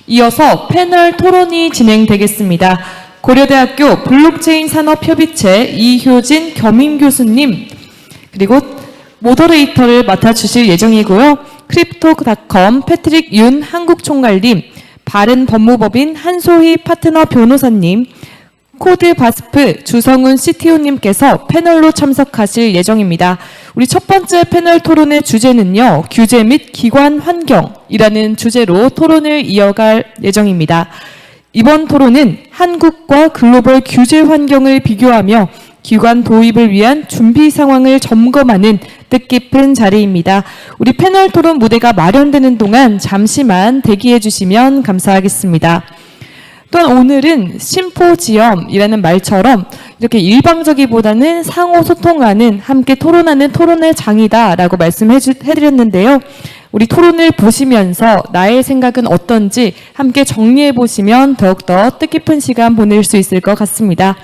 이어서 패널 토론이 진행되겠습니다. 고려대학교 블록체인 산업협의체 이효진 겸임 교수님 그리고 모더레이터를 맡아주실 예정이고요. 크립토닷컴 패트릭 윤 한국총괄님, 바른법무법인 한소희 파트너 변호사님, 코드바스프 주성훈 CTO님께서 패널로 참석하실 예정입니다. 우리 첫 번째 패널 토론의 주제는요, 규제 및 기관 환경이라는 주제로 토론을 이어갈 예정입니다. 이번 토론은 한국과 글로벌 규제 환경을 비교하며 기관 도입을 위한 준비 상황을 점검하는 뜻깊은 자리입니다. 우리 패널 토론 무대가 마련되는 동안 잠시만 대기해 주시면 감사하겠습니다. 또한 오늘은 심포지엄이라는 말처럼 이렇게 일방적이보다는 상호 소통하는, 함께 토론하는 토론의 장이다라고 말씀해드렸는데요. 우리 토론을 보시면서 나의 생각은 어떤지 함께 정리해 보시면 더욱더 뜻깊은 시간 보낼 수 있을 것 같습니다.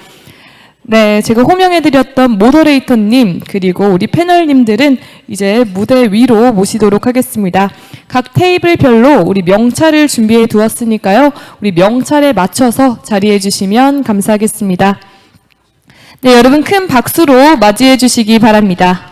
네, 제가 호명해드렸던 모더레이터님 그리고 우리 패널님들은 이제 무대 위로 모시도록 하겠습니다. 각 테이블별로 우리 명찰을 준비해 두었으니까요. 우리 명찰에 맞춰서 자리해 주시면 감사하겠습니다. 네, 여러분 큰 박수로 맞이해 주시기 바랍니다.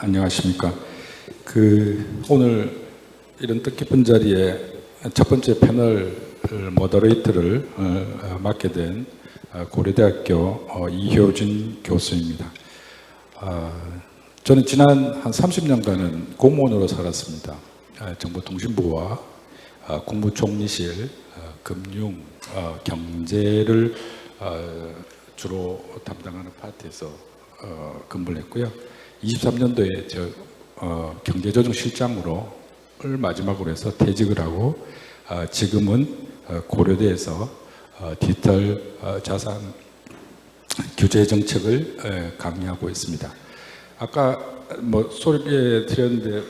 안녕하십니까. 오늘 이런 뜻깊은 자리에 첫 번째 패널 모더레이터를 맡게 된 고려대학교 이효진 교수입니다. 저는 지난 한 30년간은 공무원으로 살았습니다. 정보통신부와 국무총리실, 금융, 경제를 주로 담당하는 파트에서 근무를 했고요. 23년도에 경제조정실장으로 마지막으로 해서 퇴직을 하고 지금은 고려대에서 디지털 자산 규제 정책을 강의하고 있습니다. 아까 소개드렸는데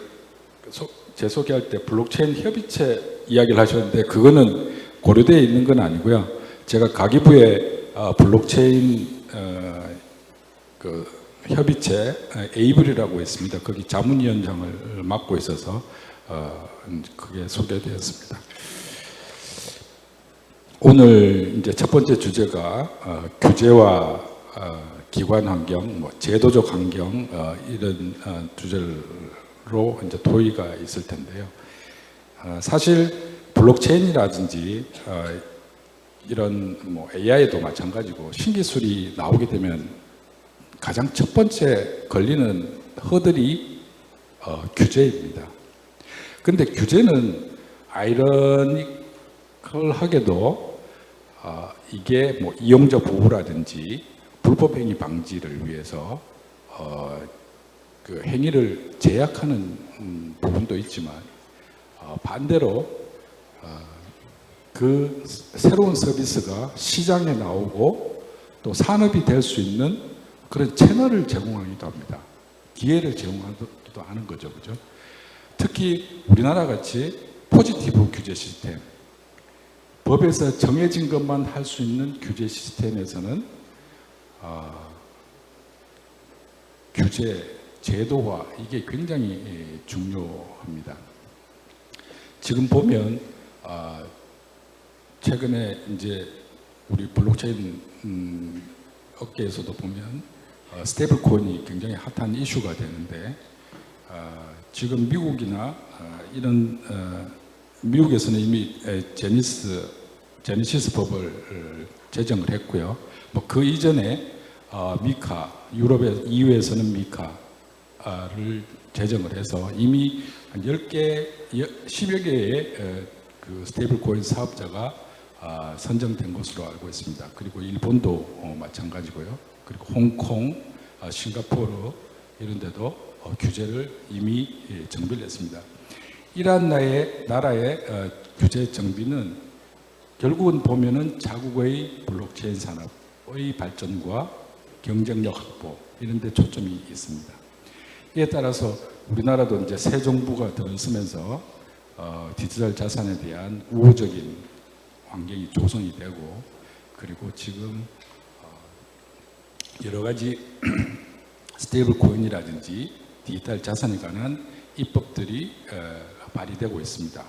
제 소개할 때 블록체인 협의체 이야기를 하셨는데 그거는 고려대에 있는 건 아니고요. 제가 가기부에 블록체인 협의체 에이블이라고 있습니다. 거기 자문위원장을 맡고 있어서 그게 소개되었습니다. 오늘 이제 첫 번째 주제가 규제와 기관 환경, 제도적 환경 이런 주제로 이제 토의가 있을 텐데요. 사실 블록체인이라든지 이런 AI도 마찬가지고 신기술이 나오게 되면 가장 첫 번째 걸리는 허들이 규제입니다. 그런데 규제는 아이러니컬하게도 이게 이용자 보호라든지 불법 행위 방지를 위해서 그 행위를 제약하는 부분도 있지만 반대로 그 새로운 서비스가 시장에 나오고 또 산업이 될 수 있는 그런 채널을 제공하기도 합니다. 기회를 제공하기도 하는 거죠. 그죠? 특히 우리나라 같이 포지티브 규제 시스템, 법에서 정해진 것만 할 수 있는 규제 시스템에서는 규제 제도화 이게 굉장히 중요합니다. 지금 보면 최근에 이제 우리 블록체인 업계에서도 보면 스테이블 코인이 굉장히 핫한 이슈가 되는데 지금 미국이나 이런 미국에서는 이미 제니시스 법을 제정을 했고요. 그 이전에 미카, 유럽의 EU에서는 미카를 제정을 해서 이미 한 10개, 10여 개의 그 스테이블 코인 사업자가 선정된 것으로 알고 있습니다. 그리고 일본도 마찬가지고요. 그리고 홍콩, 싱가포르 이런 데도 규제를 이미 정비를 했습니다. 이러한 나라의 규제 정비는 결국은 보면은 자국의 블록체인 산업의 발전과 경쟁력 확보 이런 데 초점이 있습니다. 이에 따라서 우리나라도 이제 새 정부가 들어서면서 디지털 자산에 대한 우호적인 환경이 조성이 되고, 그리고 지금 여러 가지 스테이블 코인이라든지 디지털 자산에 관한 입법들이 발의되고 있습니다.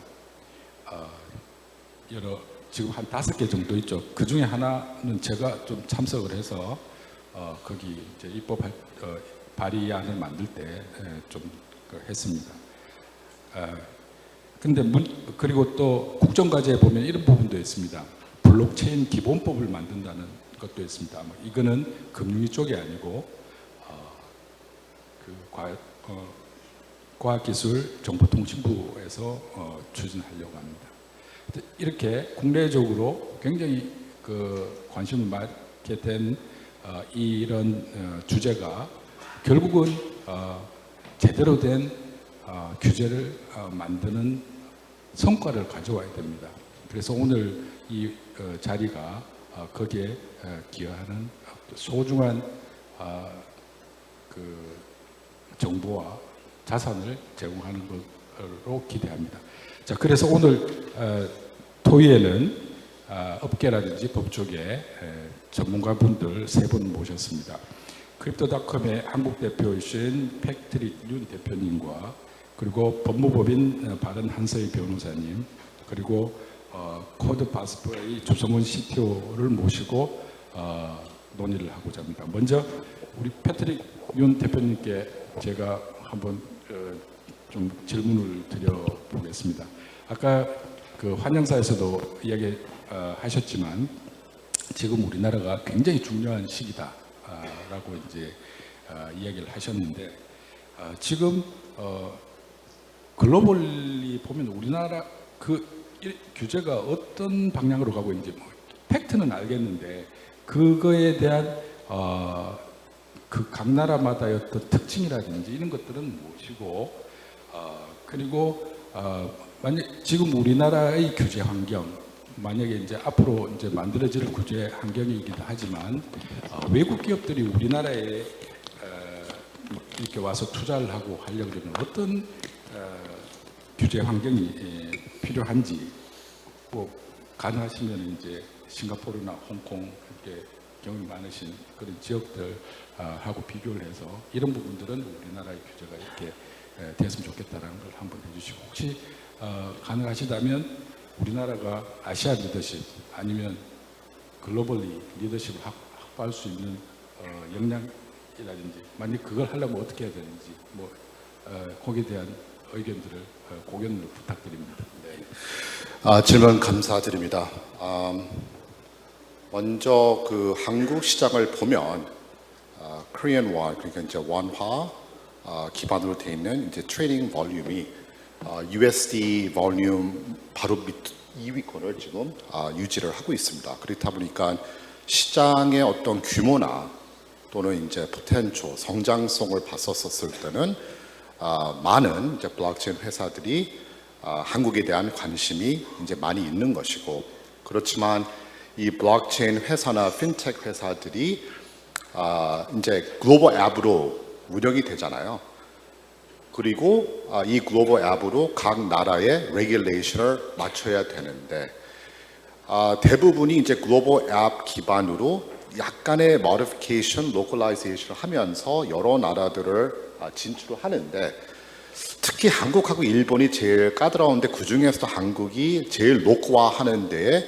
지금 한 5개 정도 있죠. 그 중에 하나는 제가 좀 참석을 해서 거기 이제 입법 발의안을 만들 때 좀 했습니다. 근데 그리고 또 국정과제에 보면 이런 부분도 있습니다. 블록체인 기본법을 만든다는 것도 있습니다. 이거는 금융위 쪽이 아니고 과학기술정보통신부에서 추진하려고 합니다. 이렇게 국내적으로 굉장히 관심을 받게 된 이런 주제가 결국은 제대로 된 규제를 만드는 성과를 가져와야 됩니다. 그래서 오늘 이 자리가 거기에 기여하는 소중한 정보와 자산을 제공하는 것으로 기대합니다. 자, 그래서 오늘 토의에는 업계라든지 법조계 전문가분들 3분 모셨습니다. 크립토닷컴의 한국 대표이신 패트릭 윤 대표님과, 그리고 법무법인 바른 한서희 변호사님, 그리고 코드파스프의 조성훈 CTO를 모시고 논의를 하고자 합니다. 먼저 우리 패트릭 윤 대표님께 제가 한번 좀 질문을 드려보겠습니다. 아까 그 환영사에서도 이야기하셨지만 지금 우리나라가 굉장히 중요한 시기다라고 이제 이야기를 하셨는데, 지금 글로벌리 보면 우리나라 규제가 어떤 방향으로 가고 있는지 팩트는 알겠는데 그거에 대한 각 나라마다의 어떤 특징이라든지 이런 것들은 무엇이고, 그리고 만약 지금 우리나라의 규제 환경, 만약에 이제 앞으로 이제 만들어질 규제 환경이기도 하지만 외국 기업들이 우리나라에 이렇게 와서 투자를 하고 하려고 그러면 어떤 규제 환경이 필요한지, 가능하시면 이제 싱가포르나 홍콩 이렇게 경험이 많으신 그런 지역들 하고 비교를 해서 이런 부분들은 우리나라의 규제가 이렇게 됐으면 좋겠다라는 걸 한번 해주시고, 혹시 가능하시다면 우리나라가 아시아 리더십 아니면 글로벌리 리더십을 확보할 수 있는 역량이라든지, 만약 그걸 하려면 어떻게 해야 되는지 거기에 대한 의견들을 고견을 부탁드립니다. 네. 질문 감사드립니다. 먼저 한국 시장을 보면 Korean won, 그러니까 이제 원화 기반으로 되어 있는 이제 트레이딩 볼륨이 USD 볼륨 바로 밑 2위권을 지금 유지를 하고 있습니다. 그렇다 보니까 시장의 어떤 규모나 또는 이제 포텐셜 성장성을 봤었을 때는 많은 이제 블록체인 회사들이 한국에 대한 관심이 이제 많이 있는 것이고, 그렇지만 이 블록체인 회사나 핀텍 회사들이 이제 글로벌 앱으로 운영이 되잖아요. 그리고 이 글로벌 앱으로 각 나라의 레귤레이션을 맞춰야 되는데 대부분이 이제 글로벌 앱 기반으로 약간의 modification, localization을 하면서 여러 나라들을 진출을 하는데, 특히 한국하고 일본이 제일 까다로운데 그 중에서도 한국이 제일 노크화하는 데에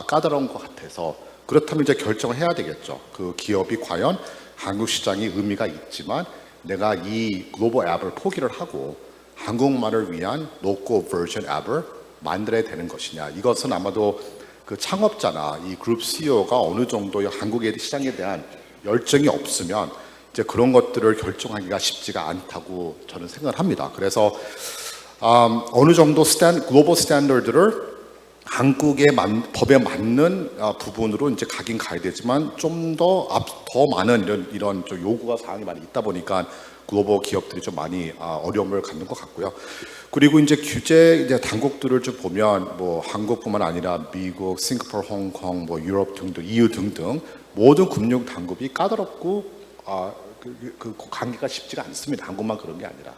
까다로운 것 같아서, 그렇다면 이제 결정을 해야 되겠죠. 그 기업이 과연 한국 시장이 의미가 있지만 내가 이 글로벌 앱을 포기를 하고 한국말을 위한 로컬 버전 앱을 만들어야 되는 것이냐. 이것은 아마도 그 창업자나 이 그룹 CEO가 어느 정도의 한국의 시장에 대한 열정이 없으면 이제 그런 것들을 결정하기가 쉽지가 않다고 저는 생각을 합니다. 그래서 어느 정도 글로벌 스탠더드를 한국의 법에 맞는 부분으로 이제 가긴 가야 되지만 좀 더 많은 이런 좀 요구가 사항이 많이 있다 보니까 글로벌 기업들이 좀 많이 어려움을 갖는 것 같고요. 그리고 이제 규제 이제 당국들을 좀 보면 한국뿐만 아니라 미국, 싱가포르, 홍콩, 유럽 등등, EU 등등 모든 금융 당국이 까다롭고 그 관계가 쉽지가 않습니다. 한국만 그런 게 아니라.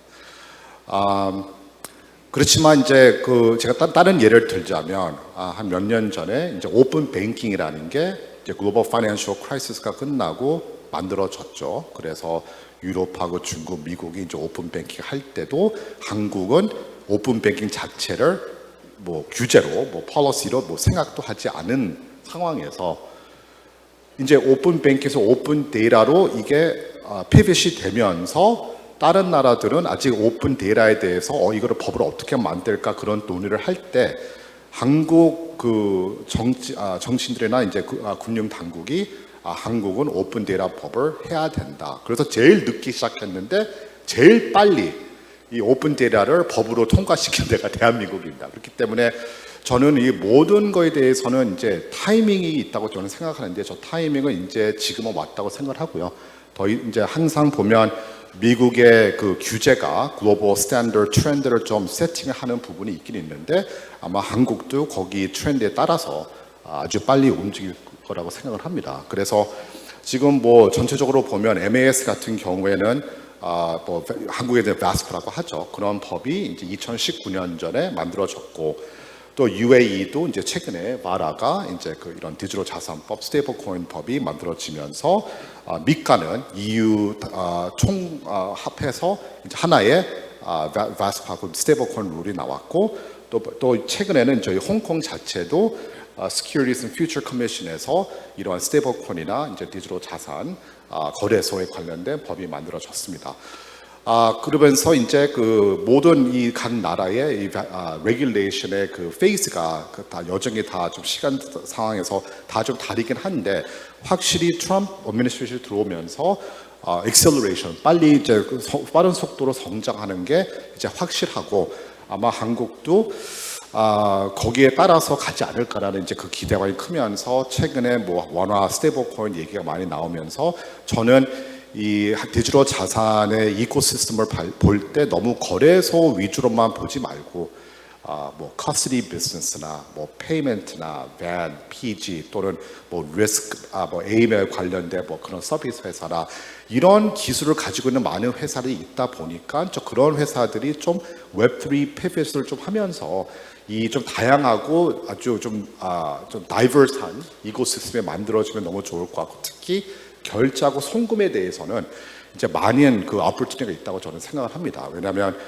그렇지만 이제 제가 다른 예를 들자면 한 몇 년 전에 이제 오픈 뱅킹이라는 게 이제 글로벌 파이낸셜 크라이시스가 끝나고 만들어졌죠. 그래서 유럽하고 중국, 미국이 이제 오픈 뱅킹 할 때도 한국은 오픈 뱅킹 자체를 뭐 규제로, 뭐 폴리시로 뭐 생각도 하지 않은 상황에서 이제 오픈 뱅킹에서 오픈 데이터로 이게 피빗이 되면서 다른 나라들은 아직 오픈 데이터에 대해서 이거를 법을 어떻게 만들까 그런 논의를 할 때 한국 그 정치인들이나 이제 금융 당국이 한국은 오픈 데이터 법을 해야 된다. 그래서 제일 늦게 시작했는데 제일 빨리 이 오픈 데이터를 법으로 통과시킨 데가 대한민국입니다. 그렇기 때문에 저는 이 모든 거에 대해서는 이제 타이밍이 있다고 저는 생각하는데 저 타이밍은 이제 지금은 왔다고 생각을 하고요. 이제 항상 보면 미국의 그 규제가 글로벌 스탠더드 트렌드를 좀 세팅하는 부분이 있긴 있는데 아마 한국도 거기 트렌드에 따라서 아주 빨리 움직일 거라고 생각을 합니다. 그래서 지금 뭐 전체적으로 보면 MAS 같은 경우에는 뭐 한국에 대한 VASP라고 하죠. 그런 법이 이제 2019년 전에 만들어졌고 또 UAE도 이제 최근에 바라가 이제 이런 디지털 자산법, 스테이블 코인 법이 만들어지면서 미카는 EU 총 합해서 이제 하나의 VASP하고 스테이블 코인 룰이 나왔고 또 최근에는 저희 홍콩 자체도 Securities and Future Commission에서 이러한 스테이블 코인이나 이제 디지털 자산 거래소에 관련된 법이 만들어졌습니다. 그러면서 이제 그 모든 이 각 나라의 이 레귤레이션의 그 페이스가 다 여정이 다 좀 시간 상황에서 다 좀 다르긴 한데 확실히 트럼프 어드미니스트레이션이 들어오면서 액셀러레이션 빨리 이제 빠른 속도로 성장하는 게 이제 확실하고 아마 한국도 거기에 따라서 가지 않을까라는 이제 그 기대감이 크면서 최근에 뭐 원화 스테이블 코인 얘기가 많이 나오면서 저는 이 디지털 자산의 이코시스템을 볼 때 너무 거래소 위주로만 보지 말고 뭐 커스디 비즈니스나 뭐 페이먼트나 밴, PG 또는 뭐 리스크, 뭐 AML 관련된 뭐 그런 서비스 회사나 이런 기술을 가지고 있는 많은 회사들이 있다 보니까 그런 회사들이 좀 웹3 피빗을 좀 하면서 이 좀 다양하고 아주 좀 다이버스한 이코시스템이 만들어지면 너무 좋을 것 같고 특히 결제하고 송금에 대해서는 이제 많은 그 오퍼튜니티가 있다고 저는 생각을 합니다. 왜냐하면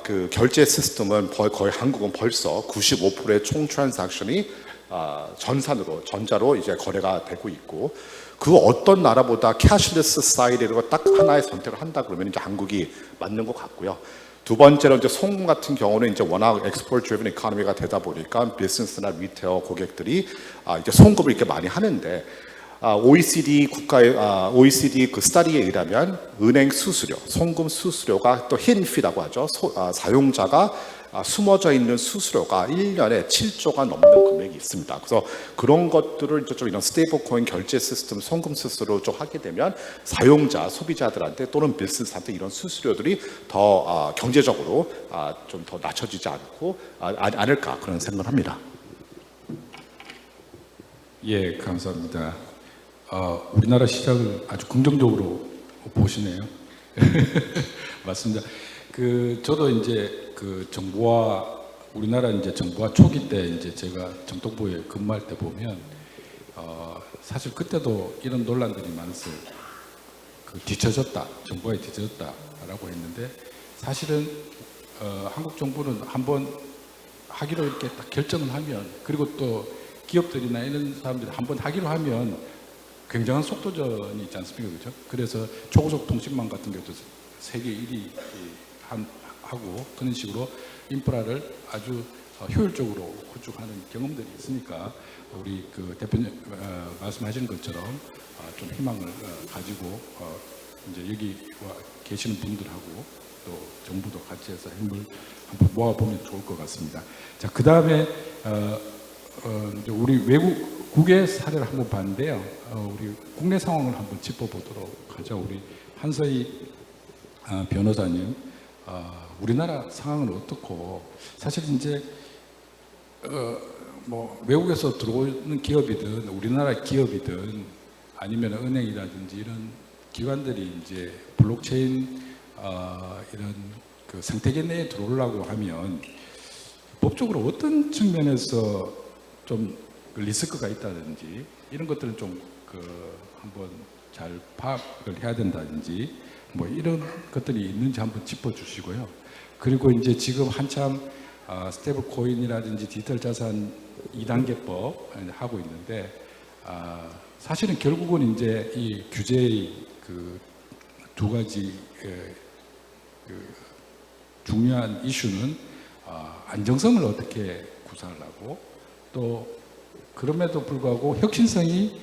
그 결제 시스템은 거의 한국은 벌써 95%의 총 트랜잭션이 전자로 이제 거래가 되고 있고 그 어떤 나라보다 캐시리스 사이드로 딱 하나의 선택을 한다 그러면 이제 한국이 맞는 것 같고요. 두 번째로 이제 송금 같은 경우는 이제 워낙 엑스포트 드리븐 이코노미가 되다 보니까 비즈니스나 리테일 고객들이 이제 송금을 이렇게 많이 하는데 OECD OECD 그 스터디에 의하면 은행 수수료, 송금 수수료가 또 힌피라고 하죠. 사용자가 숨어져 있는 수수료가 1년에 7조가 넘는 금액이 있습니다. 그래서 그런 것들을 이제 좀 이런 스테이블 코인 결제 시스템, 송금 수수료 좀 하게 되면 사용자, 소비자들한테 또는 비즈니스한테 이런 수수료들이 더 경제적으로 좀 더 낮춰지지 않을까 그런 생각을 합니다. 예, 감사합니다. 우리나라 시장을 아주 긍정적으로 보시네요. 맞습니다. 저도 이제 우리나라 이제 정부화 초기 때 이제 제가 정통부에 근무할 때 보면 사실 그때도 이런 논란들이 많았어요. 뒤처졌다, 정부가 뒤처졌다라고 했는데 사실은 한국 정부는 한번 하기로 이렇게 딱 결정을 하면 그리고 또 기업들이나 이런 사람들이 한번 하기로 하면 굉장한 속도전이 있지 않습니까? 그렇죠? 그래서 초고속 통신망 같은 경우도 세계 1위 하고 그런 식으로 인프라를 아주 효율적으로 구축하는 경험들이 있으니까 우리 그 대표님 말씀하신 것처럼 좀 희망을 가지고 이제 여기 와 계시는 분들하고 또 정부도 같이 해서 힘을 한번 모아보면 좋을 것 같습니다. 자, 그 다음에 이제 우리 외국의 사례를 한번 봤는데요. 우리 국내 상황을 한번 짚어보도록 하죠. 우리 한서희 변호사님, 우리나라 상황은 어떻고 사실 이제 뭐 외국에서 들어오는 기업이든 우리나라 기업이든 아니면 은행이라든지 이런 기관들이 이제 블록체인 이런 그 생태계 내에 들어오려고 하면 법적으로 어떤 측면에서 좀 리스크가 있다든지 이런 것들은 좀 한번 잘 파악을 해야 된다든지 뭐 이런 것들이 있는지 한번 짚어주시고요. 그리고 이제 지금 한참 스테이블 코인이라든지 디지털 자산 2단계법 하고 있는데 사실은 결국은 이제 이 규제의 그 두 가지 중요한 이슈는 안정성을 어떻게 구상을 하고 또 그럼에도 불구하고 혁신성이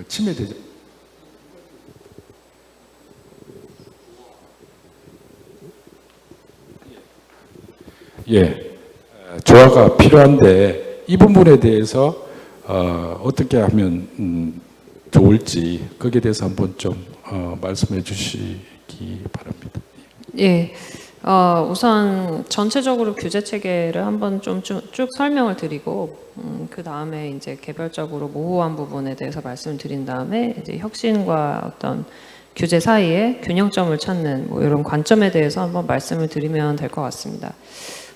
침해되지. 예, 조화가 필요한데 이 부분에 대해서 어떻게 하면 좋을지 거기에 대해서 한번 좀 말씀해 주시기 바랍니다. 예. 우선 전체적으로 규제 체계를 한번 좀 쭉 설명을 드리고, 그 다음에 이제 개별적으로 모호한 부분에 대해서 말씀을 드린 다음에 이제 혁신과 어떤 규제 사이에 균형점을 찾는 뭐 이런 관점에 대해서 한번 말씀을 드리면 될 것 같습니다.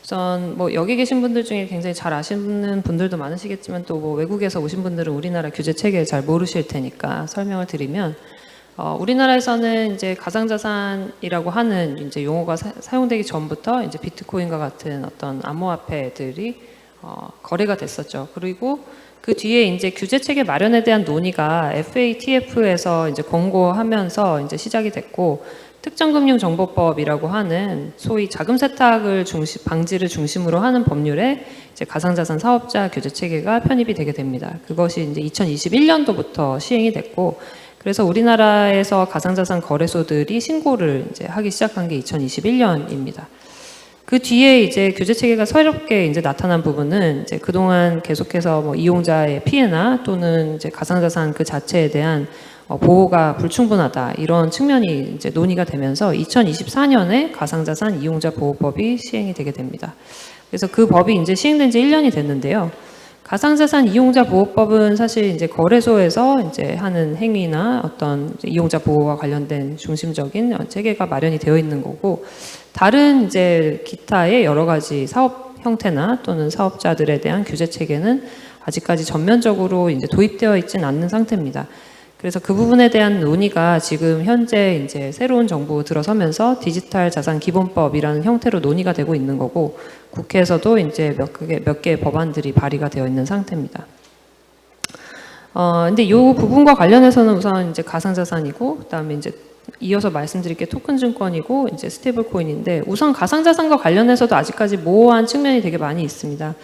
우선 뭐 여기 계신 분들 중에 굉장히 잘 아시는 분들도 많으시겠지만 또 뭐 외국에서 오신 분들은 우리나라 규제 체계 잘 모르실 테니까 설명을 드리면, 우리나라에서는 이제 가상자산이라고 하는 이제 용어가 사용되기 전부터 이제 비트코인과 같은 어떤 암호화폐들이 거래가 됐었죠. 그리고 그 뒤에 이제 규제 체계 마련에 대한 논의가 FATF에서 이제 권고하면서 이제 시작이 됐고, 특정금융정보법이라고 하는 소위 자금 세탁을 방지를 중심으로 하는 법률에 이제 가상자산 사업자 규제 체계가 편입이 되게 됩니다. 그것이 이제 2021년도부터 시행이 됐고, 그래서 우리나라에서 가상자산 거래소들이 신고를 이제 하기 시작한 게 2021년입니다. 그 뒤에 이제 규제 체계가 새롭게 이제 나타난 부분은 이제 그동안 계속해서 뭐 이용자의 피해나 또는 이제 가상자산 그 자체에 대한 보호가 불충분하다 이런 측면이 이제 논의가 되면서 2024년에 가상자산 이용자 보호법이 시행이 되게 됩니다. 그래서 그 법이 이제 시행된 지 1년이 됐는데요. 가상자산 이용자 보호법은 사실 이제 거래소에서 이제 하는 행위나 어떤 이용자 보호와 관련된 중심적인 체계가 마련이 되어 있는 거고, 다른 이제 기타의 여러 가지 사업 형태나 또는 사업자들에 대한 규제 체계는 아직까지 전면적으로 이제 도입되어 있지는 않는 상태입니다. 그래서 그 부분에 대한 논의가 지금 현재 이제 새로운 정부 들어서면서 디지털 자산 기본법이라는 형태로 논의가 되고 있는 거고, 국회에서도 이제 몇 개의 법안들이 발의가 되어 있는 상태입니다. 근데 이 부분과 관련해서는 우선 이제 가상자산이고, 그다음에 이제 이어서 말씀드릴 게 토큰 증권이고, 이제 스테이블 코인인데, 우선 가상자산과 관련해서도 아직까지 모호한 측면이 되게 많이 있습니다.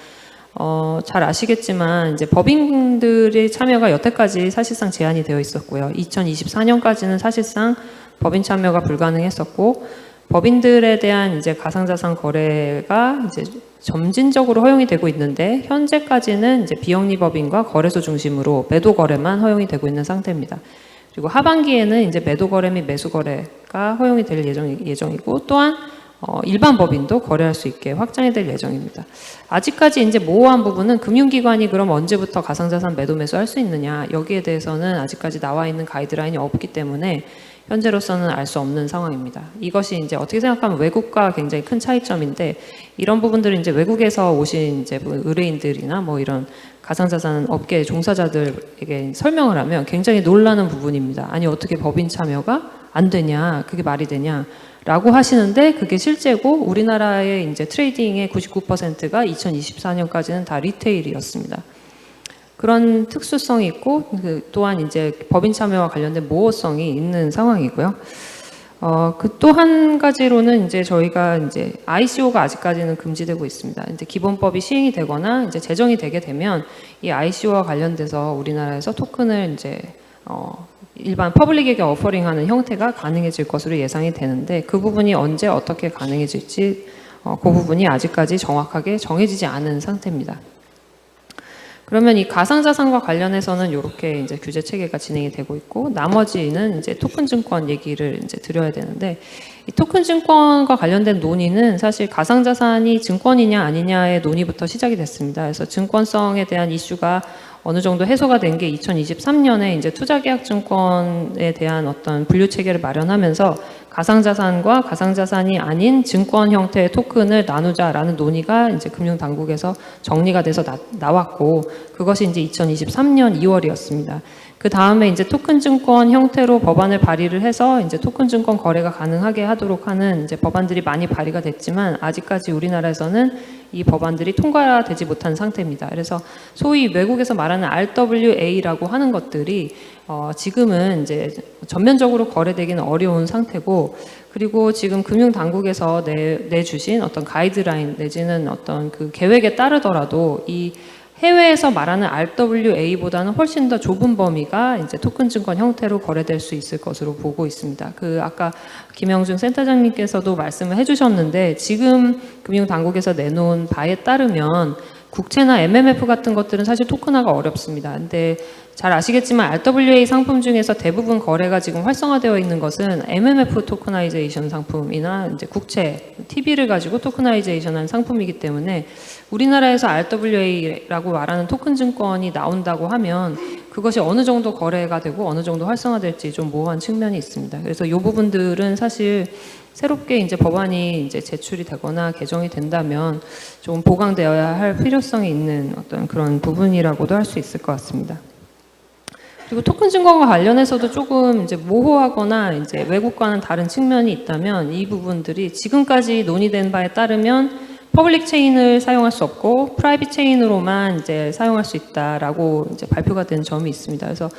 잘 아시겠지만 이제 법인들의 참여가 여태까지 사실상 제한이 되어 있었고요. 2024년까지는 사실상 법인 참여가 불가능했었고, 법인들에 대한 이제 가상자산 거래가 이제 점진적으로 허용이 되고 있는데, 현재까지는 이제 비영리법인과 거래소 중심으로 매도 거래만 허용이 되고 있는 상태입니다. 그리고 하반기에는 이제 매도 거래 및 매수 거래가 허용이 될 예정이고, 또한 일반 법인도 거래할 수 있게 확장이 될 예정입니다. 아직까지 이제 모호한 부분은 금융기관이 그럼 언제부터 가상자산 매도 매수할 수 있느냐, 여기에 대해서는 아직까지 나와 있는 가이드라인이 없기 때문에 현재로서는 알 수 없는 상황입니다. 이것이 이제 어떻게 생각하면 외국과 굉장히 큰 차이점인데, 이런 부분들은 이제 외국에서 오신 이제 뭐 의뢰인들이나 뭐 이런 가상자산 업계 종사자들에게 설명을 하면 굉장히 놀라는 부분입니다. 아니 어떻게 법인 참여가 안 되냐, 그게 말이 되냐 라고 하시는데, 그게 실제고 우리나라의 이제 트레이딩의 99%가 2024년까지는 다 리테일이었습니다. 그런 특수성이 있고, 또한 이제 법인 참여와 관련된 모호성이 있는 상황이고요. 그 또 한 가지로는 이제 저희가 이제 ICO가 아직까지는 금지되고 있습니다. 이제 기본법이 시행이 되거나 이제 제정이 되게 되면 이 ICO와 관련돼서 우리나라에서 토큰을 이제 일반 퍼블릭에게 어퍼링하는 형태가 가능해질 것으로 예상이 되는데, 그 부분이 언제 어떻게 가능해질지 그 부분이 아직까지 정확하게 정해지지 않은 상태입니다. 그러면 이 가상자산과 관련해서는 이렇게 이제 규제 체계가 진행이 되고 있고, 나머지는 이제 토큰 증권 얘기를 이제 드려야 되는데, 이 토큰 증권과 관련된 논의는 사실 가상자산이 증권이냐 아니냐의 논의부터 시작이 됐습니다. 그래서 증권성에 대한 이슈가 어느 정도 해소가 된 게 2023년에 이제 투자계약증권에 대한 어떤 분류 체계를 마련하면서 가상자산과 가상자산이 아닌 증권 형태의 토큰을 나누자라는 논의가 이제 금융당국에서 정리가 돼서 나왔고, 그것이 이제 2023년 2월이었습니다. 그 다음에 이제 토큰 증권 형태로 법안을 발의를 해서 이제 토큰 증권 거래가 가능하게 하도록 하는 이제 법안들이 많이 발의가 됐지만, 아직까지 우리나라에서는 이 법안들이 통과되지 못한 상태입니다. 그래서 소위 외국에서 말하는 RWA라고 하는 것들이 지금은 이제 전면적으로 거래되기는 어려운 상태고, 그리고 지금 금융당국에서 내주신 어떤 가이드라인 내지는 어떤 그 계획에 따르더라도 이 해외에서 말하는 RWA보다는 훨씬 더 좁은 범위가 이제 토큰 증권 형태로 거래될 수 있을 것으로 보고 있습니다. 그 아까 김영준 센터장님께서도 말씀을 해주셨는데, 지금 금융당국에서 내놓은 바에 따르면 국채나 MMF 같은 것들은 사실 토큰화가 어렵습니다. 근데 잘 아시겠지만 RWA 상품 중에서 대부분 거래가 지금 활성화되어 있는 것은 MMF 토크나이제이션 상품이나 이제 국채, TB를 가지고 토크나이제이션한 상품이기 때문에 우리나라에서 RWA라고 말하는 토큰 증권이 나온다고 하면 그것이 어느 정도 거래가 되고 어느 정도 활성화될지 좀 모호한 측면이 있습니다. 그래서 이 부분들은 사실 새롭게 이제 법안이 이제 제출이 되거나 개정이 된다면 좀 보강되어야 할 필요성이 있는 어떤 그런 부분이라고도 할 수 있을 것 같습니다. 그리고 토큰 증권과 관련해서도 조금 이제 모호하거나 이제 외국과는 다른 측면이 있다면, 이 부분들이 지금까지 논의된 바에 따르면 퍼블릭 체인을 사용할 수 없고 프라이빗 체인으로만 이제 사용할 수 있다라고 이제 발표가 된 점이 있습니다. 그래서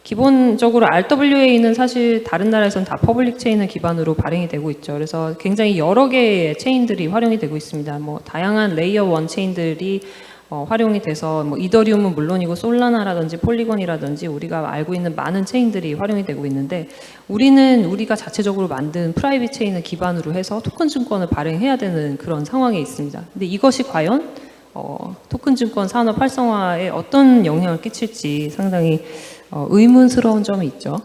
기본적으로 RWA는 사실 다른 나라에서는 다 퍼블릭 체인을 기반으로 발행이 되고 있죠. 그래서 굉장히 여러 개의 체인들이 활용이 되고 있습니다. 뭐 다양한 레이어 1 체인들이 활용이 돼서 뭐 이더리움은 물론이고 솔라나라든지 폴리곤이라든지 우리가 알고 있는 많은 체인들이 활용이 되고 있는데, 우리는 우리가 자체적으로 만든 프라이빗 체인을 기반으로 해서 토큰 증권을 발행해야 되는 그런 상황에 있습니다. 근데 이것이 과연 토큰 증권 산업 활성화에 어떤 영향을 끼칠지 상당히 의문스러운 점이 있죠.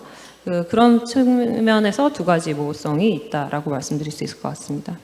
그런 측면에서 두 가지 모호성이 있다라고 말씀드릴 수 있을 것 같습니다.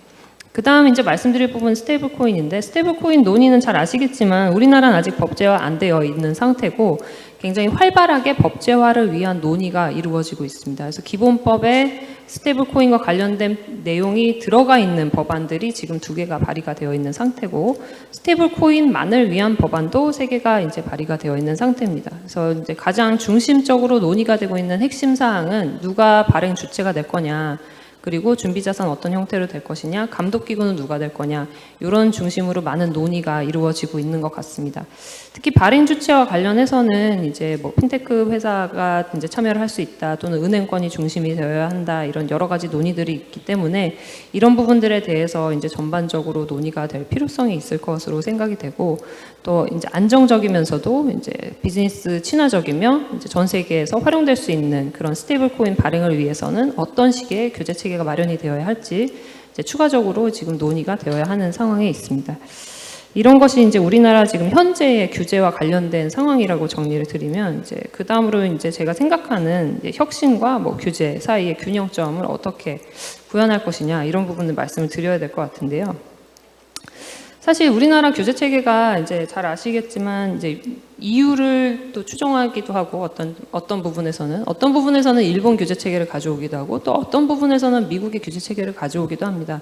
그 다음 이제 말씀드릴 부분은 스테이블 코인인데, 스테이블 코인 논의는 잘 아시겠지만 우리나라는 아직 법제화 안 되어 있는 상태고 굉장히 활발하게 법제화를 위한 논의가 이루어지고 있습니다. 그래서 기본법에 스테이블 코인과 관련된 내용이 들어가 있는 법안들이 지금 2개가 발의가 되어 있는 상태고, 스테이블 코인만을 위한 법안도 3개가 이제 발의가 되어 있는 상태입니다. 그래서 이제 가장 중심적으로 논의가 되고 있는 핵심 사항은 누가 발행 주체가 될 거냐, 그리고 준비자산 어떤 형태로 될 것이냐, 감독기구는 누가 될 거냐, 이런 중심으로 많은 논의가 이루어지고 있는 것 같습니다. 특히 발행 주체와 관련해서는 이제 뭐 핀테크 회사가 이제 참여를 할 수 있다, 또는 은행권이 중심이 되어야 한다, 이런 여러 가지 논의들이 있기 때문에 이런 부분들에 대해서 이제 전반적으로 논의가 될 필요성이 있을 것으로 생각이 되고, 또 이제 안정적이면서도 이제 비즈니스 친화적이며 이제 전 세계에서 활용될 수 있는 그런 스테이블 코인 발행을 위해서는 어떤 식의 규제 체계가 마련이 되어야 할지 이제 추가적으로 지금 논의가 되어야 하는 상황에 있습니다. 이런 것이 이제 우리나라 지금 현재의 규제와 관련된 상황이라고 정리를 드리면, 이제 그 다음으로 이제 제가 생각하는 이제 혁신과 뭐 규제 사이의 균형점을 어떻게 구현할 것이냐, 이런 부분을 말씀을 드려야 될 것 같은데요. 사실 우리나라 규제 체계가 이제 잘 아시겠지만 이제 EU를 또 추종하기도 하고, 어떤 부분에서는 일본 규제 체계를 가져오기도 하고, 또 어떤 부분에서는 미국의 규제 체계를 가져오기도 합니다.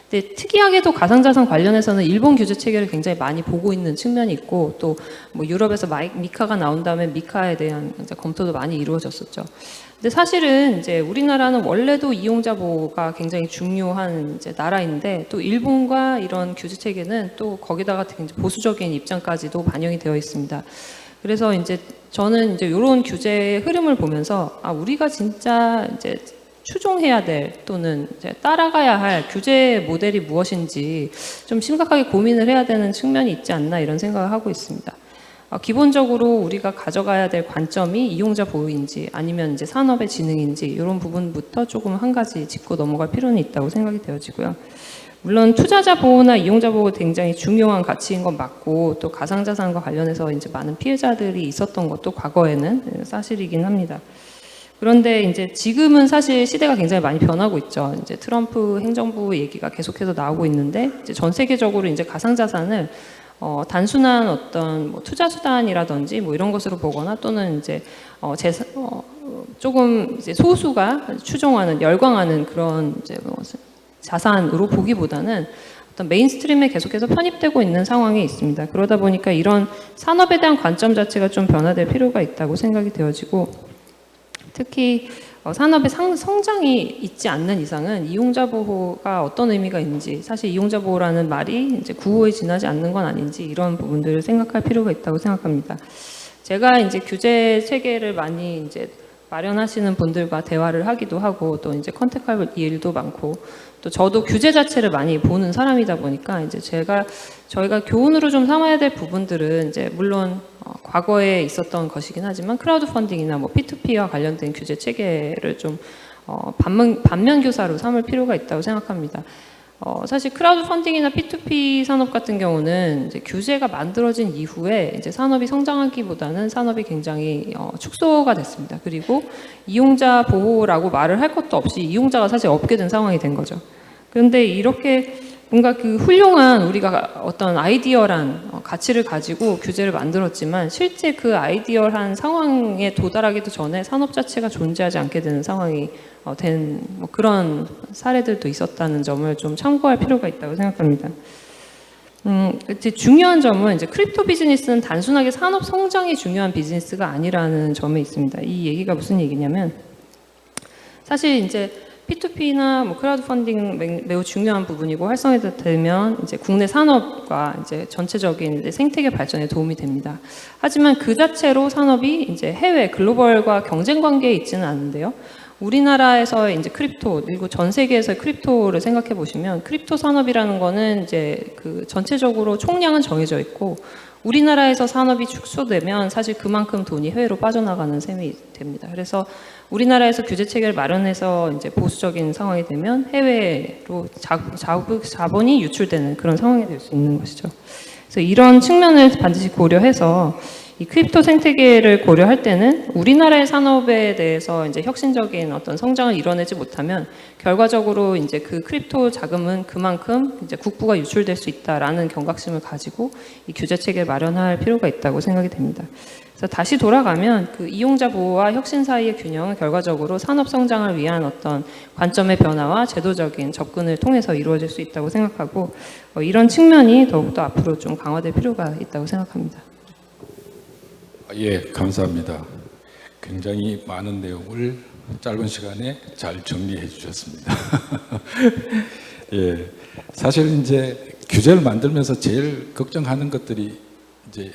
근데 특이하게도 가상자산 관련해서는 일본 규제 체계를 굉장히 많이 보고 있는 측면이 있고, 또 뭐 유럽에서 미카가 나온 다음에 미카에 대한 이제 검토도 많이 이루어졌었죠. 근데 사실은 이제 우리나라는 원래도 이용자 보호가 굉장히 중요한 이제 나라인데, 또 일본과 이런 규제 체계는 또 거기다가 굉장히 보수적인 입장까지도 반영이 되어 있습니다. 그래서 이제 저는 이제 이런 규제의 흐름을 보면서 우리가 진짜 이제 추종해야 될, 또는 이제 따라가야 할 규제 모델이 무엇인지 좀 심각하게 고민을 해야 되는 측면이 있지 않나, 이런 생각을 하고 있습니다. 기본적으로 우리가 가져가야 될 관점이 이용자 보호인지 아니면 이제 산업의 진흥인지 이런 부분부터 조금 한 가지 짚고 넘어갈 필요는 있다고 생각이 되어지고요. 물론 투자자 보호나 이용자 보호 굉장히 중요한 가치인 건 맞고 또 가상자산과 관련해서 이제 많은 피해자들이 있었던 것도 과거에는 사실이긴 합니다. 그런데 이제 지금은 사실 시대가 굉장히 많이 변하고 있죠. 이제 트럼프 행정부 얘기가 계속해서 나오고 있는데 이제 전 세계적으로 이제 가상자산을 단순한 어떤 뭐 투자 수단이라든지 뭐 이런 것으로 보거나 또는 이제 조금 이제 소수가 추종하는 열광하는 그런 이제 뭐 자산으로 보기보다는 어떤 메인스트림에 계속해서 편입되고 있는 상황이 있습니다. 그러다 보니까 이런 산업에 대한 관점 자체가 좀 변화될 필요가 있다고 생각이 되어지고 특히 산업의 성장이 있지 않는 이상은 이용자 보호가 어떤 의미가 있는지 사실 이용자 보호라는 말이 이제 구호에 지나지 않는 건 아닌지 이런 부분들을 생각할 필요가 있다고 생각합니다. 제가 이제 규제 체계를 많이 이제 마련하시는 분들과 대화를 하기도 하고 또 이제 컨택할 일도 많고 또 저도 규제 자체를 많이 보는 사람이다 보니까 이제 저희가 교훈으로 좀 삼아야 될 부분들은 이제 물론 과거에 있었던 것이긴 하지만 크라우드 펀딩이나 뭐 P2P와 관련된 규제 체계를 좀 반면 교사로 삼을 필요가 있다고 생각합니다. 사실 크라우드 펀딩이나 P2P 산업 같은 경우는 이제 규제가 만들어진 이후에 이제 산업이 성장하기보다는 산업이 굉장히 축소가 됐습니다. 그리고 이용자 보호라고 말을 할 것도 없이 이용자가 사실 없게 된 상황이 된 거죠. 그런데 이렇게 뭔가 그 훌륭한 우리가 어떤 아이디어란 가치를 가지고 규제를 만들었지만 실제 그 아이디어한 상황에 도달하기도 전에 산업 자체가 존재하지 않게 되는 상황이 된 뭐 그런 사례들도 있었다는 점을 좀 참고할 필요가 있다고 생각합니다. 이제 중요한 점은 이제 크립토 비즈니스는 단순하게 산업 성장이 중요한 비즈니스가 아니라는 점에 있습니다. 이 얘기가 무슨 얘기냐면 사실 이제 P2P나 뭐 크라우드 펀딩 매우 중요한 부분이고 활성화되면 이제 국내 산업과 이제 전체적인 이제 생태계 발전에 도움이 됩니다. 하지만 그 자체로 산업이 이제 해외 글로벌과 경쟁 관계에 있지는 않은데요. 우리나라에서 이제 크립토 그리고 전 세계에서의 크립토를 생각해 보시면 크립토 산업이라는 거는 이제 그 전체적으로 총량은 정해져 있고 우리나라에서 산업이 축소되면 사실 그만큼 돈이 해외로 빠져나가는 셈이 됩니다. 그래서 우리나라에서 규제 체계를 마련해서 이제 보수적인 상황이 되면 해외로 자본이 유출되는 그런 상황이 될 수 있는 것이죠. 그래서 이런 측면을 반드시 고려해서 이 크립토 생태계를 고려할 때는 우리나라의 산업에 대해서 이제 혁신적인 어떤 성장을 이뤄내지 못하면 결과적으로 이제 그 크립토 자금은 그만큼 이제 국부가 유출될 수 있다라는 경각심을 가지고 이 규제 체계를 마련할 필요가 있다고 생각이 됩니다. 그래서 다시 돌아가면 그 이용자 보호와 혁신 사이의 균형은 결과적으로 산업 성장을 위한 어떤 관점의 변화와 제도적인 접근을 통해서 이루어질 수 있다고 생각하고 이런 측면이 더욱더 앞으로 좀 강화될 필요가 있다고 생각합니다. 예, 감사합니다. 굉장히 많은 내용을 짧은 시간에 잘 정리해 주셨습니다. 예, 사실 이제 규제를 만들면서 제일 걱정하는 것들이 이제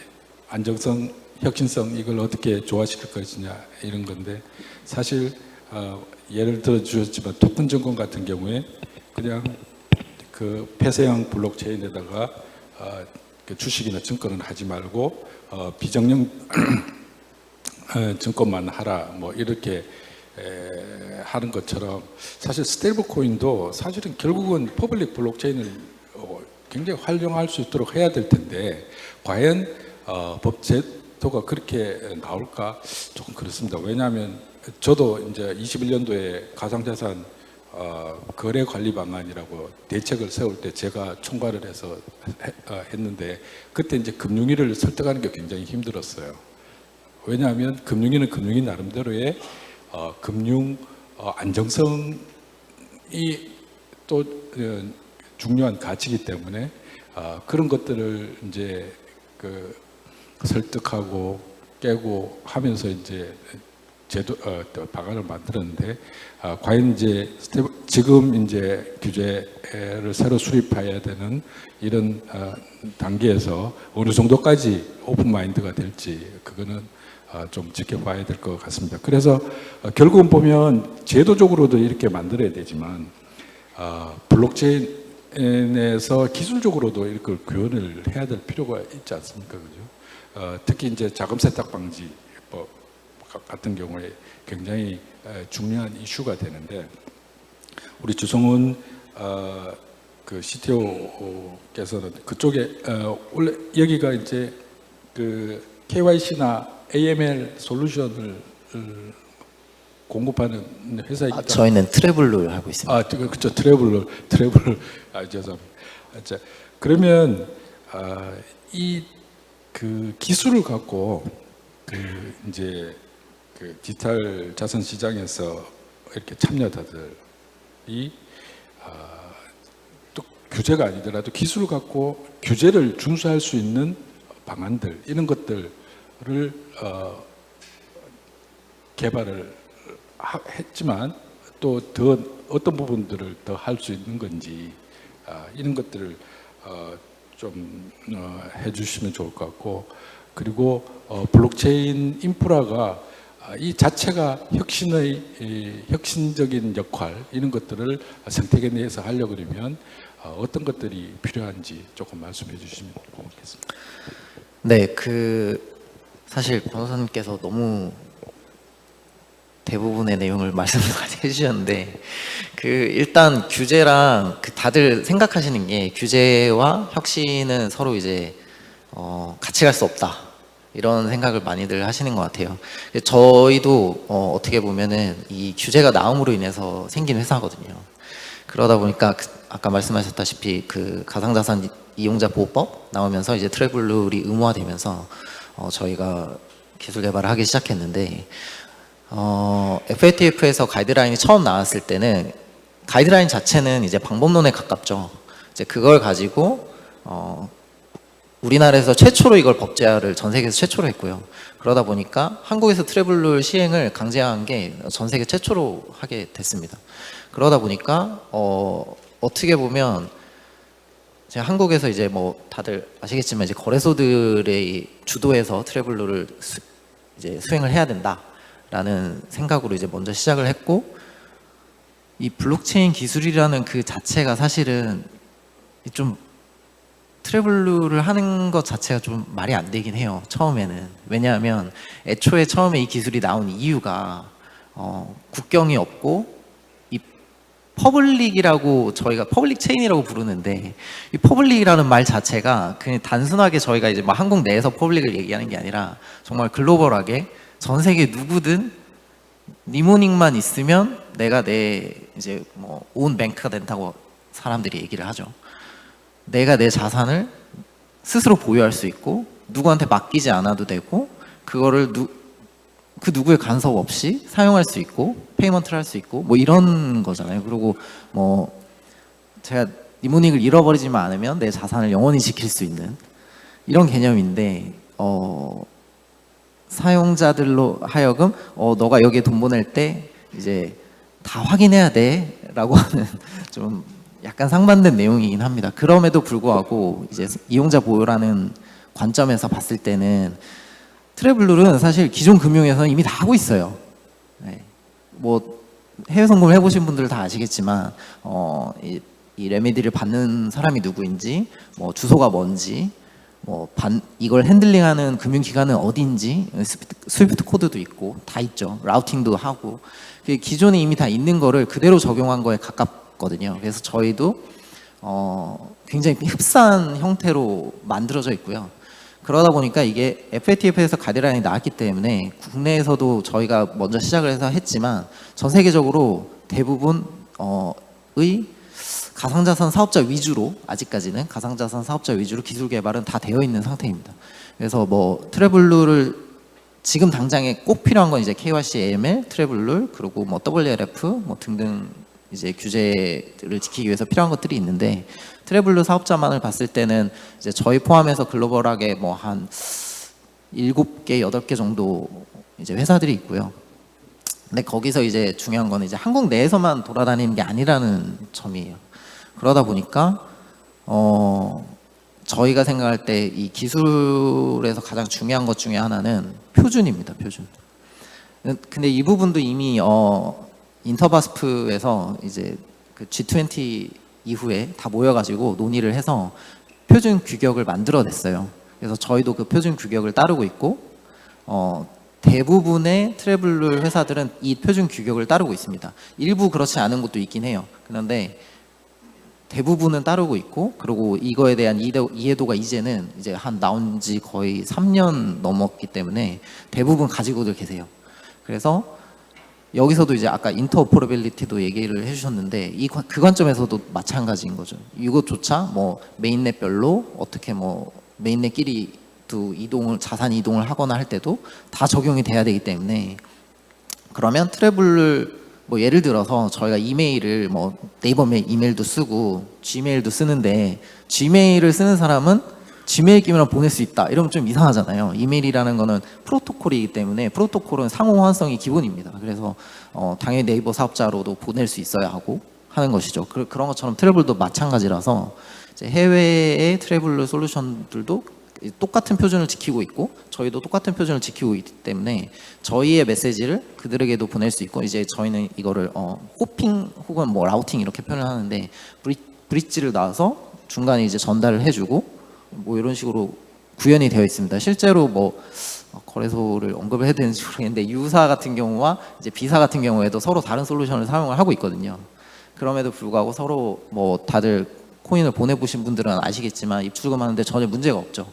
안정성, 혁신성 이걸 어떻게 조화시킬 것이냐 이런 건데 사실 예를 들어 주셨지만 토큰 증권 같은 경우에 그냥 그 폐쇄형 블록체인에다가 그 주식이나 증권은 하지 말고 비정형 증권만 하라 뭐 이렇게 하는 것처럼 사실 스테이블 코인도 사실은 결국은 퍼블릭 블록체인을 굉장히 활용할 수 있도록 해야 될 텐데 과연 법 제도가 그렇게 나올까 조금 그렇습니다. 왜냐하면 저도 이제 21년도에 가상자산 거래 관리 방안이라고 대책을 세울 때 제가 총괄을 해서 했는데 그때 이제 금융위를 설득하는 게 굉장히 힘들었어요. 왜냐하면 금융위는 금융위 나름대로의 금융 안정성이 또 중요한 가치이기 때문에 그런 것들을 이제 그 설득하고 깨고 하면서 이제 제도 방안을 만들었는데 과연 이제 지금 이제 규제를 새로 수립해야 되는 이런 단계에서 어느 정도까지 오픈 마인드가 될지 그거는 좀 지켜봐야 될 것 같습니다. 그래서 결국은 보면 제도적으로도 이렇게 만들어야 되지만 블록체인에서 기술적으로도 이걸 구현을 해야 될 필요가 있지 않습니까, 그죠? 특히 이제 자금 세탁 방지법 같은 경우에 굉장히 중요한 이슈가 되는데 우리 주성훈 그 CTO께서는 그쪽에 원래 여기가 이제 그 KYC나 AML 솔루션을 공급하는 회사이기 때문에 저희는 트래블로 하고 있습니다. 그렇죠. 트래블러. 죄송합니다. 자, 그러면 이 그 기술을 갖고 그 이제 그 디지털 자산 시장에서 이렇게 참여자들이 또 규제가 아니더라도 기술을 갖고 규제를 준수할 수 있는 방안들 이런 것들을 개발을 했지만 또 더 어떤 부분들을 더 할 수 있는 건지 이런 것들을 좀 해주시면 좋을 것 같고 그리고 블록체인 인프라가 이 자체가 혁신적인 역할 이런 것들을 생태계 내에서 하려고 그러면 어떤 것들이 필요한지 조금 말씀해 주시면 고맙겠습니다. 네, 사실 변호사님께서 너무 대부분의 내용을 말씀을 많이 해주셨는데 일단 규제랑 다들 생각하시는 게 규제와 혁신은 서로 이제 같이 갈 수 없다 이런 생각을 많이들 하시는 것 같아요. 저희도 어떻게 보면은 이 규제가 나옴으로 인해서 생긴 회사거든요. 그러다 보니까 아까 말씀하셨다시피 가상자산 이용자 보호법 나오면서 이제 트래블룰이 의무화되면서 저희가 기술 개발을 하기 시작했는데 FATF에서 가이드라인이 처음 나왔을 때는 가이드라인 자체는 이제 방법론에 가깝죠. 이제 그걸 가지고 우리나라에서 최초로 이걸 법제화를 전 세계에서 최초로 했고요. 그러다 보니까 한국에서 트래블룰 시행을 강제한 게 전 세계 최초로 하게 됐습니다. 그러다 보니까 어떻게 보면 제가 한국에서 이제 뭐 다들 아시겠지만 이제 거래소들의 주도에서 트래블룰을 이제 수행을 해야 된다라는 생각으로 이제 먼저 시작을 했고 이 블록체인 기술이라는 그 자체가 사실은 좀 트래블룰을 하는 것 자체가 좀 말이 안 되긴 해요. 처음에는. 왜냐하면 애초에 처음에 이 기술이 나온 이유가 국경이 없고 이 퍼블릭이라고 저희가 퍼블릭 체인이라고 부르는데 이 퍼블릭이라는 말 자체가 그냥 단순하게 저희가 이제 막 한국 내에서 퍼블릭을 얘기하는 게 아니라 정말 글로벌하게 전 세계 누구든 니모닉만 있으면 내가 내 이제 뭐 온 뱅크가 된다고 사람들이 얘기를 하죠. 내가 내 자산을 스스로 보유할 수 있고 누구한테 맡기지 않아도 되고 그거를 그 누구의 간섭 없이 사용할 수 있고 페이먼트를 할 수 있고 뭐 이런 거잖아요. 그리고 뭐 제가 니모닉을 잃어버리지만 않으면 내 자산을 영원히 지킬 수 있는 이런 개념인데 사용자들로 하여금 너가 여기에 돈 보낼 때 이제 다 확인해야 돼 라고 하는 좀 약간 상반된 내용이긴 합니다. 그럼에도 불구하고 이제 이용자 보호라는 관점에서 봤을 때는 트래블룰은 사실 기존 금융에서는 이미 다 하고 있어요. 네. 뭐 해외 송금 해보신 분들 다 아시겠지만 이 레미디를 받는 사람이 누구인지 뭐 주소가 뭔지 뭐 이걸 핸들링하는 금융기관은 어딘지 스위프트 코드도 있고 다 있죠. 라우팅도 하고 기존에 이미 다 있는 거를 그대로 적용한 거에 가깝거든요. 그래서 저희도 굉장히 흡사한 형태로 만들어져 있고요. 그러다 보니까 이게 FATF에서 가이드라인이 나왔기 때문에 국내에서도 저희가 먼저 시작을 해서 했지만 전 세계적으로 대부분의 가상자산 사업자 위주로 아직까지는 가상자산 사업자 위주로 기술 개발은 다 되어 있는 상태입니다. 그래서 뭐 트래블룰을 지금 당장에 꼭 필요한 건 이제 KYC, AML, 트래블룰 그리고 뭐 WLF 뭐 등등 이제 규제를 지키기 위해서 필요한 것들이 있는데 트래블룰 사업자만을 봤을 때는 이제 저희 포함해서 글로벌하게 뭐 한 7개, 8개 정도 이제 회사들이 있고요. 근데 거기서 이제 중요한 건 이제 한국 내에서만 돌아다니는 게 아니라는 점이에요. 그러다 보니까 저희가 생각할 때 이 기술에서 가장 중요한 것 중에 하나는 표준입니다. 표준. 근데 이 부분도 이미 인터바스프에서 이제 그 G20 이후에 다 모여가지고 논의를 해서 표준 규격을 만들어냈어요. 그래서 저희도 그 표준 규격을 따르고 있고 대부분의 트래블룰 회사들은 이 표준 규격을 따르고 있습니다. 일부 그렇지 않은 곳도 있긴 해요. 그런데 대부분은 따르고 있고, 그리고 이거에 대한 이해도가 이제는 이제 한 나온 지 거의 3년 넘었기 때문에 대부분 가지고들 계세요. 그래서 여기서도 이제 아까 인터오퍼러빌리티도 얘기를 해주셨는데 그 관점에서도 마찬가지인 거죠. 이것조차 뭐 메인넷별로 어떻게 뭐 메인넷끼리도 자산 이동을 하거나 할 때도 다 적용이 돼야 되기 때문에, 그러면 트래블을 뭐 예를 들어서 저희가 이메일을 뭐 네이버 이메일도 쓰고 지메일도 쓰는데, 지메일을 쓰는 사람은 지메일 끼면 보낼 수 있다 이러면 좀 이상하잖아요. 이메일이라는 거는 프로토콜이기 때문에 프로토콜은 상호 호환성이 기본입니다. 그래서 당연히 네이버 사업자로도 보낼 수 있어야 하고 하는 것이죠. 그런 것처럼 트래블도 마찬가지라서 이제 해외의 트래블 솔루션들도 똑같은 표준을 지키고 있고 저희도 똑같은 표준을 지키고 있기 때문에 저희의 메시지를 그들에게도 보낼 수 있고, 이제 저희는 이거를 호핑 혹은 뭐 라우팅 이렇게 표현을 하는데, 브릿지를 놔서 중간에 이제 전달을 해주고 뭐 이런 식으로 구현이 되어 있습니다. 실제로 뭐 거래소를 언급을 해야 되는지 모르겠는데 유사 같은 경우와 이제 비사 같은 경우에도 서로 다른 솔루션을 사용을 하고 있거든요. 그럼에도 불구하고 서로 뭐 다들 코인을 보내보신 분들은 아시겠지만 입출금하는데 전혀 문제가 없죠.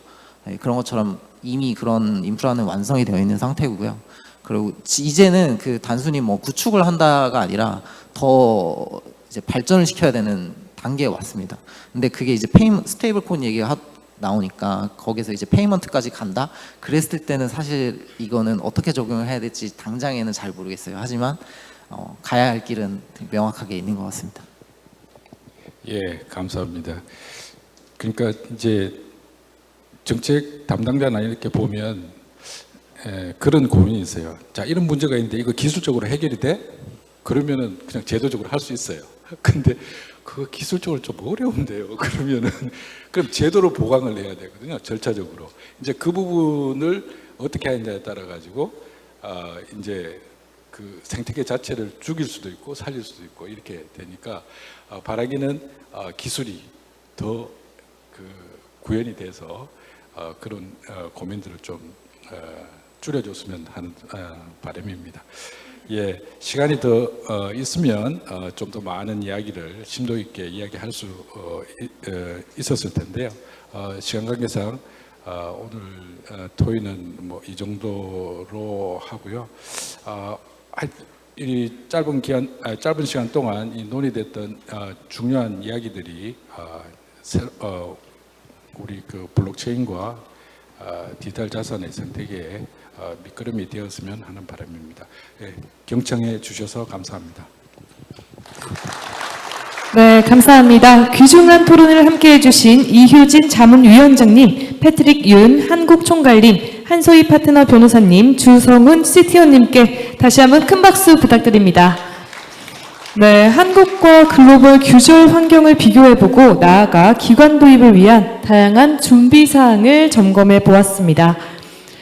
그런 것처럼 이미 그런 인프라는 완성이 되어 있는 상태고요. 그리고 이제는 그 단순히 뭐 구축을 한다가 아니라 더 이제 발전을 시켜야 되는 단계에 왔습니다. 근데 그게 이제 스테이블 코인 얘기가 나오니까 거기서 이제 페이먼트까지 간다? 그랬을 때는 사실 이거는 어떻게 적용을 해야 될지 당장에는 잘 모르겠어요. 하지만 가야 할 길은 명확하게 있는 것 같습니다. 예, 감사합니다. 그러니까 이제 정책 담당자나 이렇게 보면 그런 고민이 있어요. 자, 이런 문제가 있는데 이거 기술적으로 해결이 돼? 그러면은 그냥 제도적으로 할 수 있어요. 근데 그거 기술적으로 좀 어려운데요. 그러면은 그럼 제도로 보강을 해야 되거든요. 절차적으로. 이제 그 부분을 어떻게 하느냐에 따라 가지고 이제 그 생태계 자체를 죽일 수도 있고 살릴 수도 있고 이렇게 되니까 바라기는 기술이 더 그 구현이 돼서 그런 고민들을 좀 줄여줬으면 하는 바람입니다. 예, 시간이 더 있으면 좀 더 많은 이야기를 심도 있게 이야기할 수 있었을 텐데요. 시간 관계상 오늘 토의는 뭐 이 정도로 하고요. 이 짧은 시간 동안 이 논의됐던 중요한 이야기들이 우리 그 블록체인과 디지털 자산의 생태계에 밑거름이 되었으면 하는 바람입니다. 예, 경청해 주셔서 감사합니다. 네, 감사합니다. 귀중한 토론을 함께해 주신 이효진 자문위원장님, 패트릭 윤 한국총괄님, 한소희 파트너 변호사님, 주성훈 CTO님께 다시 한번 큰 박수 부탁드립니다. 네, 한국과 글로벌 규절 환경을 비교해보고 나아가 기관 도입을 위한 다양한 준비 사항을 점검해 보았습니다.